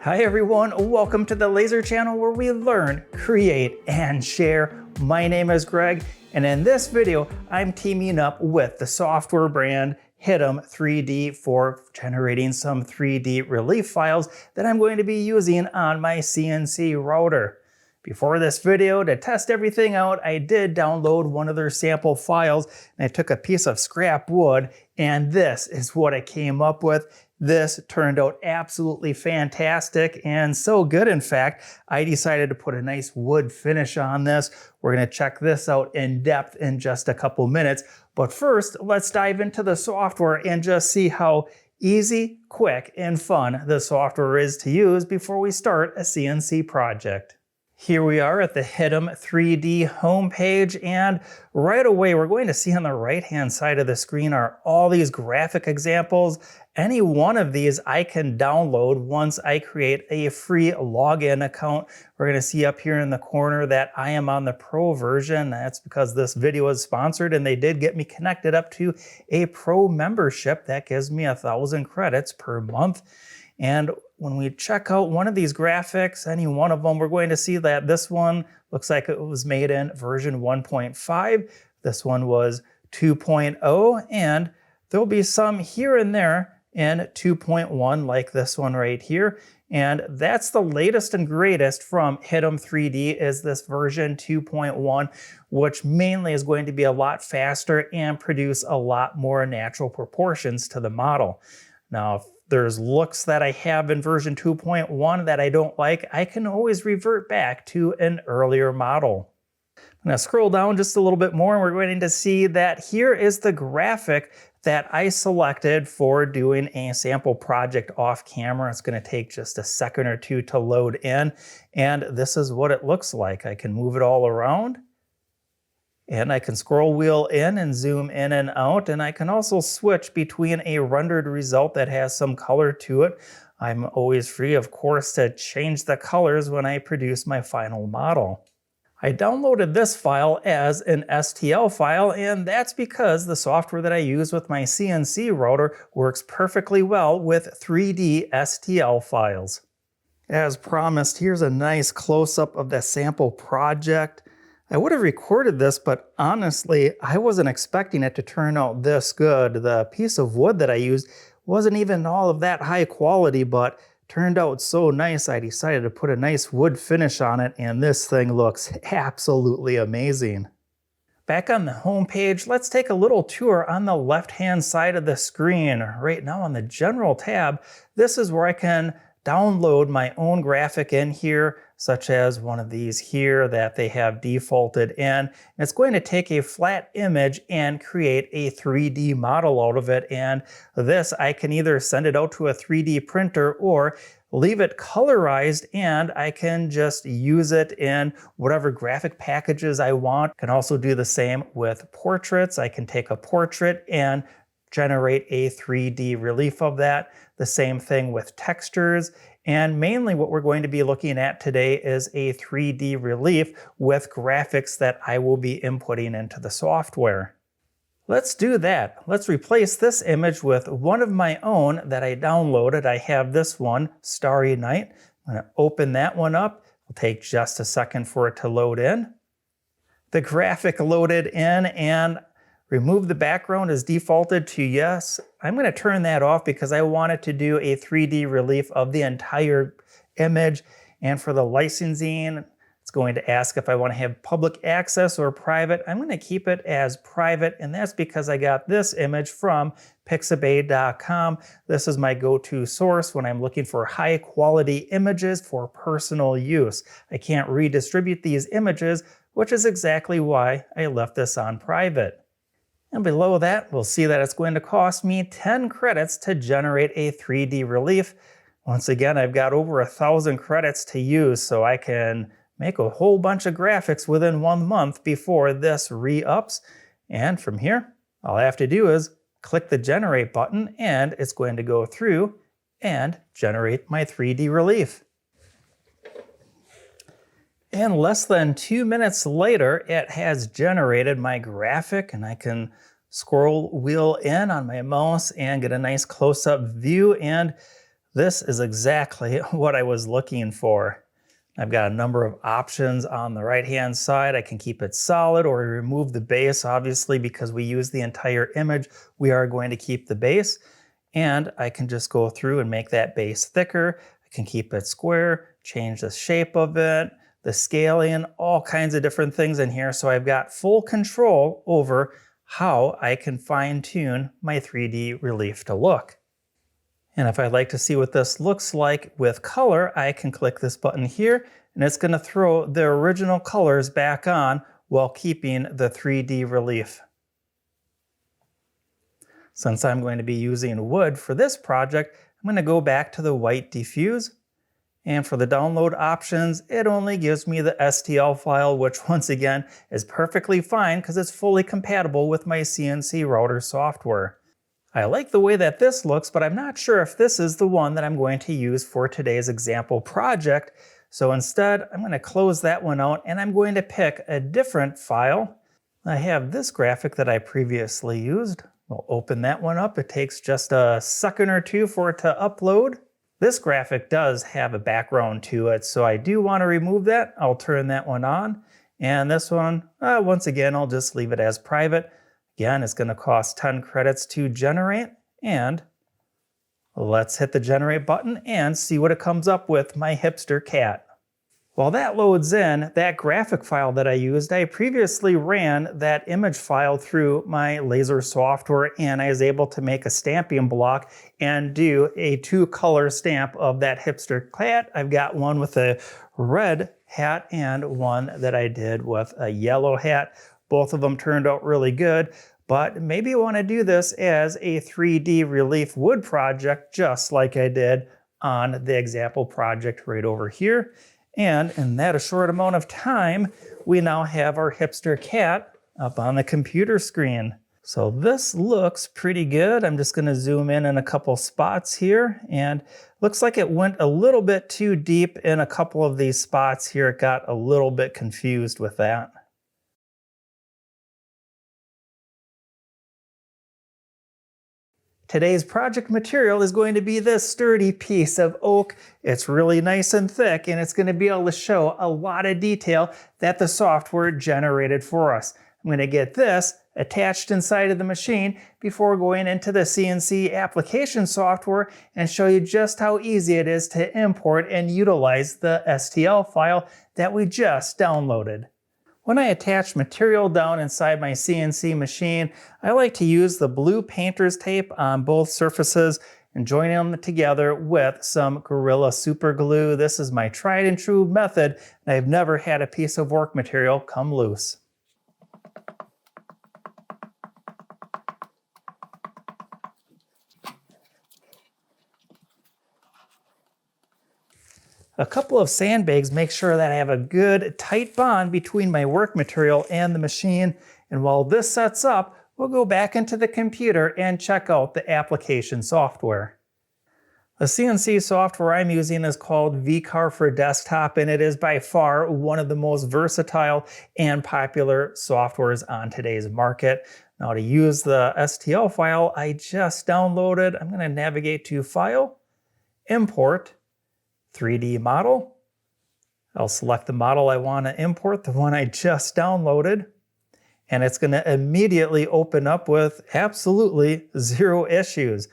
Hi everyone, welcome to the Laser Channel where we learn, create, and share. My name is Greg, and in this video, I'm teaming up with the software brand Hitem3D for generating some 3D relief files that I'm going to be using on my CNC router. Before this video, to test everything out, I did download one of their sample files, and I took a piece of scrap wood, and this is what I came up with. This turned out absolutely fantastic and so good, in fact, I decided to put a nice wood finish on this. We're going to check this out in depth in just a couple minutes. But first, let's dive into the software and just see how easy, quick, and fun the software is to use before we start a CNC project. Here we are at the Hitem3D homepage, and right away we're going to see on the right-hand side of the screen are all these graphic examples. Any one of these I can download once I create a free login account. We're going to see up here in the corner that I am on the Pro version. That's because this video is sponsored and they did get me connected up to a Pro membership that gives me 1,000 credits per month. And when we check out one of these graphics, any one of them, we're going to see that this one looks like it was made in version 1.5. This one was 2.0, and there'll be some here and there in 2.1 like this one right here. And that's the latest and greatest from Hitem3D is this version 2.1, which mainly is going to be a lot faster and produce a lot more natural proportions to the model. Now, if there's looks that I have in version 2.1 that I don't like, I can always revert back to an earlier model. I'm going to scroll down just a little bit more and we're going to see that here is the graphic that I selected for doing a sample project off camera. It's going to take just a second or two to load in, and this is what it looks like. I can move it all around, and I can scroll wheel in and zoom in and out, and I can also switch between a rendered result that has some color to it. I'm always free, of course, to change the colors when I produce my final model. I downloaded this file as an STL file, and that's because the software that I use with my CNC router works perfectly well with 3D STL files. As promised, here's a nice close-up of the sample project. I would have recorded this, but honestly, I wasn't expecting it to turn out this good. The piece of wood that I used wasn't even all of that high quality, but turned out so nice, I decided to put a nice wood finish on it, and this thing looks absolutely amazing. Back on the home page, let's take a little tour on the left-hand side of the screen. Right now on the General tab, this is where I can download my own graphic in here, such as one of these here that they have defaulted in. And it's going to take a flat image and create a 3D model out of it. And this, I can either send it out to a 3D printer or leave it colorized, and I can just use it in whatever graphic packages I want. Can also do the same with portraits. I can take a portrait and generate a 3D relief of that. The same thing with textures. And mainly what we're going to be looking at today is a 3D relief with graphics that I will be inputting into the software. Let's do that. Let's replace this image with one of my own that I downloaded. I have this one, Starry Night. I'm going to open that one up. It'll take just a second for it to load in. The graphic loaded in, and remove the background is defaulted to yes. I'm going to turn that off because I want it to do a 3D relief of the entire image. And for the licensing, it's going to ask if I want to have public access or private. I'm going to keep it as private, and that's because I got this image from pixabay.com. This is my go-to source when I'm looking for high quality images for personal use. I can't redistribute these images, which is exactly why I left this on private. And below that, we'll see that it's going to cost me 10 credits to generate a 3D relief. Once again, I've got over 1,000 credits to use, so I can make a whole bunch of graphics within 1 month before this re-ups. And from here, all I have to do is click the generate button, and it's going to go through and generate my 3D relief. And less than 2 minutes later, it has generated my graphic, and I can scroll wheel in on my mouse and get a nice close-up view. And This is exactly what I was looking for. I've got a number of options on the right-hand side. I can keep it solid or remove the base. Obviously, because we use the entire image, we are going to keep the base. And I can just go through and make that base thicker. I can keep it square, change the shape of it, the scaling, all kinds of different things in here. So I've got full control over how I can fine-tune my 3D relief to look. And if I'd like to see what this looks like with color, I can click this button here, and it's going to throw the original colors back on while keeping the 3D relief. Since I'm going to be using wood for this project, I'm going to go back to the white diffuse. And for the download options, it only gives me the STL file, which once again is perfectly fine because it's fully compatible with my CNC router software. I like the way that this looks, but I'm not sure if this is the one that I'm going to use for today's example project. So instead, I'm going to close that one out and I'm going to pick a different file. I have this graphic that I previously used. We'll open that one up. It takes just a second or two for it to upload. This graphic does have a background to it, so I do want to remove that. I'll turn that one on. And this one, once again, I'll just leave it as private. Again, it's going to cost 10 credits to generate. And let's hit the generate button and see what it comes up with, my hipster cat. While that loads in, that graphic file that I used, I previously ran that image file through my laser software and I was able to make a stamping block and do a 2-color stamp of that hipster cat. I've got one with a red hat and one that I did with a yellow hat. Both of them turned out really good, but maybe you want to do this as a 3D relief wood project just like I did on the example project right over here. And in that a short amount of time, we now have our hipster cat up on the computer screen. So this looks pretty good. I'm just going to zoom in a couple spots here, and looks like it went a little bit too deep in a couple of these spots here. It got a little bit confused with that. Today's project material is going to be this sturdy piece of oak. It's really nice and thick, and it's going to be able to show a lot of detail that the software generated for us. I'm going to get this attached inside of the machine before going into the CNC application software and show you just how easy it is to import and utilize the STL file that we just downloaded. When I attach material down inside my CNC machine, I like to use the blue painter's tape on both surfaces and join them together with some Gorilla Super Glue. This is my tried and true method, and I've never had a piece of work material come loose. A couple of sandbags make sure that I have a good tight bond between my work material and the machine. And while this sets up, we'll go back into the computer and check out the application software. The CNC software I'm using is called VCarve for Desktop, and it is by far one of the most versatile and popular softwares on today's market. Now to use the STL file I just downloaded, I'm going to navigate to File, Import, 3D model. I'll select the model I want to import, the one I just downloaded, and it's going to immediately open up with absolutely zero issues.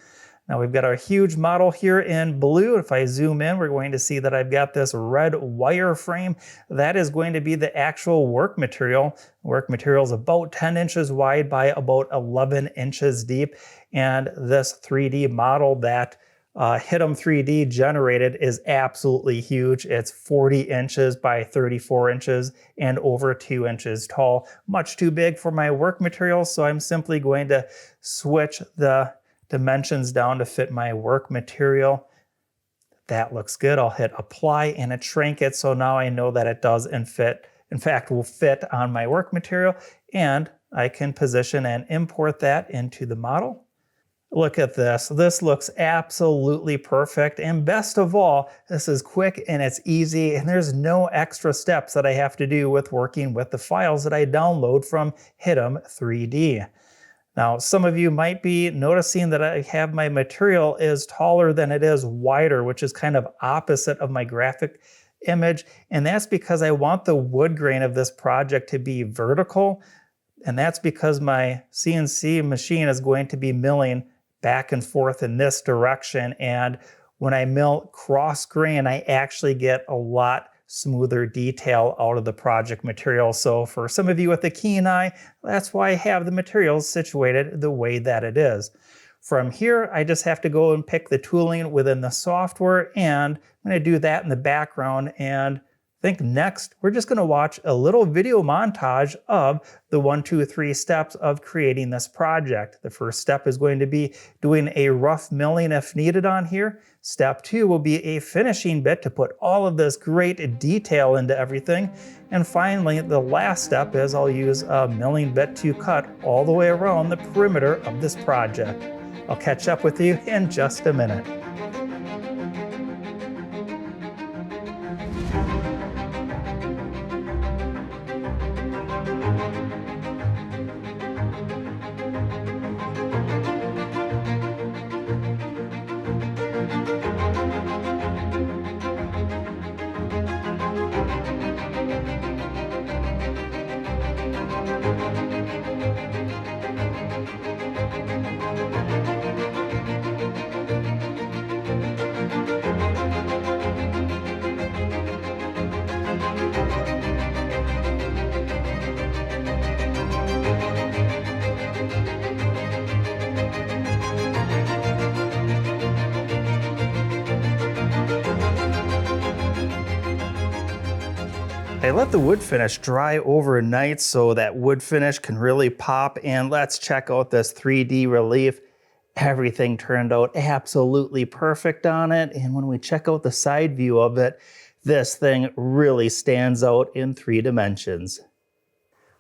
Now we've got our huge model here in blue. If I zoom in, we're going to see that I've got this red wire frame. That is going to be the actual work material. Work material is about 10 inches wide by about 11 inches deep, and this 3D model that Hitem3D generated is absolutely huge. It's 40 inches by 34 inches and over 2 inches tall. Much too big for my work material, so I'm simply going to switch the dimensions down to fit my work material. That looks good. I'll hit apply and it shrank it, so now I know that it does in fact will fit on my work material, and I can position and import that into the model. Look at this. This looks absolutely perfect. And best of all, this is quick and it's easy, and there's no extra steps that I have to do with working with the files that I download from Hitem3D. Now, some of you might be noticing that I have my material is taller than it is wider, which is kind of opposite of my graphic image. And that's because I want the wood grain of this project to be vertical. And that's because my CNC machine is going to be milling back and forth in this direction. And when I mill cross grain, I actually get a lot smoother detail out of the project material. So for some of you with a keen eye, that's why I have the materials situated the way that it is. From here, I just have to go and pick the tooling within the software, and I'm going to do that in the background. And I think next, we're just going to watch a little video montage of the 1, 2, 3 steps of creating this project. The first step is going to be doing a rough milling if needed on here. Step 2 will be a finishing bit to put all of this great detail into everything. And finally, the last step is I'll use a milling bit to cut all the way around the perimeter of this project. I'll catch up with you in just a minute. I let the wood finish dry overnight so that wood finish can really pop, and let's check out this 3D relief. Everything turned out absolutely perfect on it, and when we check out the side view of it, this thing really stands out in 3 dimensions.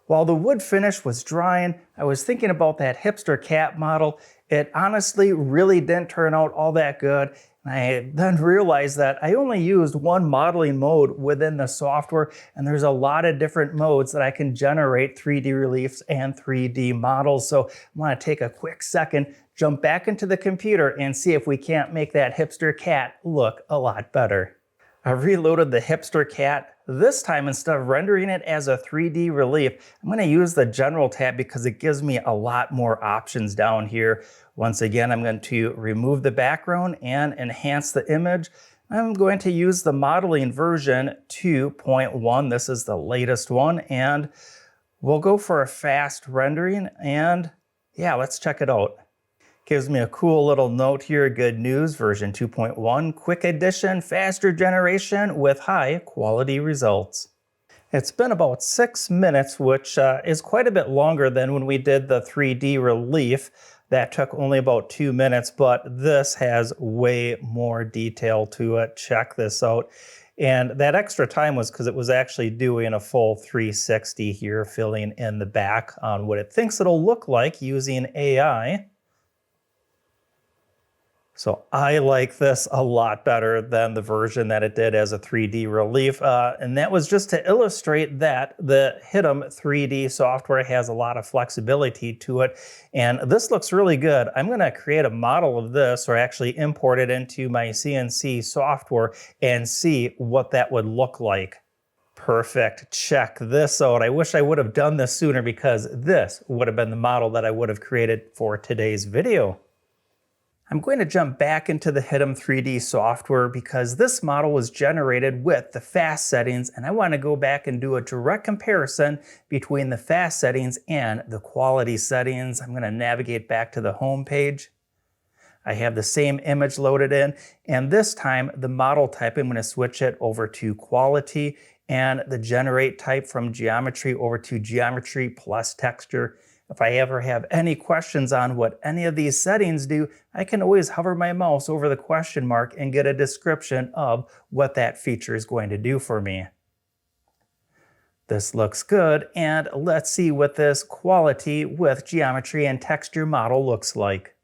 While the wood finish was drying, I was thinking about that hipster cat model. It honestly really didn't turn out all that good. I then realized that I only used one modeling mode within the software, and there's a lot of different modes that I can generate 3D reliefs and 3D models. So I want to take a quick second, jump back into the computer and see if we can't make that hipster cat look a lot better. I reloaded the hipster cat. This time, instead of rendering it as a 3D relief, I'm going to use the General tab because it gives me a lot more options down here. Once again, I'm going to remove the background and enhance the image. I'm going to use the modeling version 2.1. This is the latest one, and we'll go for a fast rendering, and yeah, let's check it out. Gives me a cool little note here, good news, version 2.1, quick addition, faster generation with high quality results. It's been about 6 minutes, which is quite a bit longer than when we did the 3D relief. That took only about 2 minutes, but this has way more detail to it. Check this out. And that extra time was because it was actually doing a full 360 here, filling in the back on what it thinks it'll look like using AI. So I like this a lot better than the version that it did as a 3D relief. And that was just to illustrate that the Hitem3D software has a lot of flexibility to it. And this looks really good. I'm going to create a model of this, or actually import it into my CNC software and see what that would look like. Perfect. Check this out. I wish I would have done this sooner because this would have been the model that I would have created for today's video. I'm going to jump back into the Hitem3D software because this model was generated with the fast settings, and I want to go back and do a direct comparison between the fast settings and the quality settings. I'm going to navigate back to the home page. I have the same image loaded in, and this time the model type, I'm going to switch it over to quality, and the generate type from geometry over to geometry plus texture. If I ever have any questions on what any of these settings do, I can always hover my mouse over the question mark and get a description of what that feature is going to do for me. This looks good, and let's see what this quality with geometry and texture model looks like.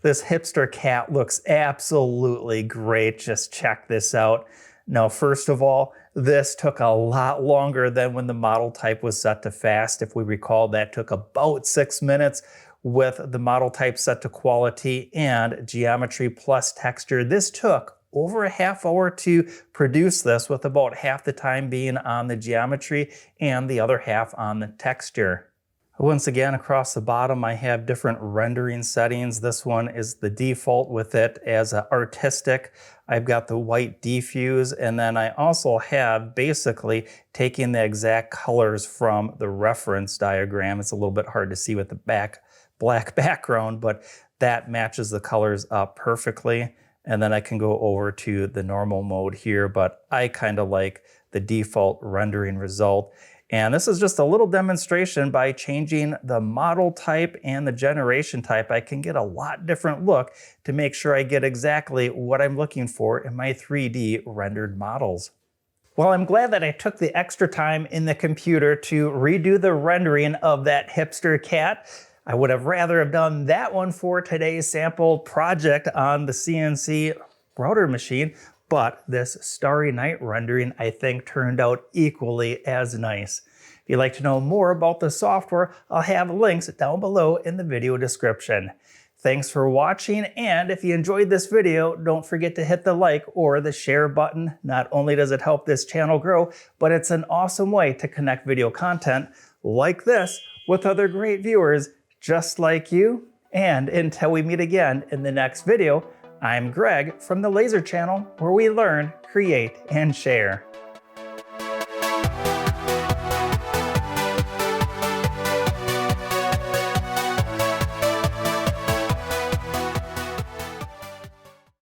This hipster cat looks absolutely great. Just check this out. Now, first of all, this took a lot longer than when the model type was set to fast. If we recall, that took about 6 minutes. with the model type set to quality and geometry plus texture. This took over a half hour to produce this, with about half the time being on the geometry and the other half on the texture. Once again, across the bottom, I have different rendering settings. This one is the default with it as artistic. I've got the white diffuse, and then I also have basically taking the exact colors from the reference diagram. It's a little bit hard to see with the black background, but that matches the colors up perfectly. And then I can go over to the normal mode here, but I kind of like the default rendering result. And this is just a little demonstration. By changing the model type and the generation type, I can get a lot different look to make sure I get exactly what I'm looking for in my 3D rendered models. Well, I'm glad that I took the extra time in the computer to redo the rendering of that hipster cat. I would have rather have done that one for today's sample project on the CNC router machine, but this Starry Night rendering I think turned out equally as nice. If you'd like to know more about the software, I'll have links down below in the video description. Thanks for watching, and if you enjoyed this video, don't forget to hit the like or the share button. Not only does it help this channel grow, but it's an awesome way to connect video content like this with other great viewers just like you. And until we meet again in the next video, I'm Greg from the Laser Channel, where we learn, create, and share.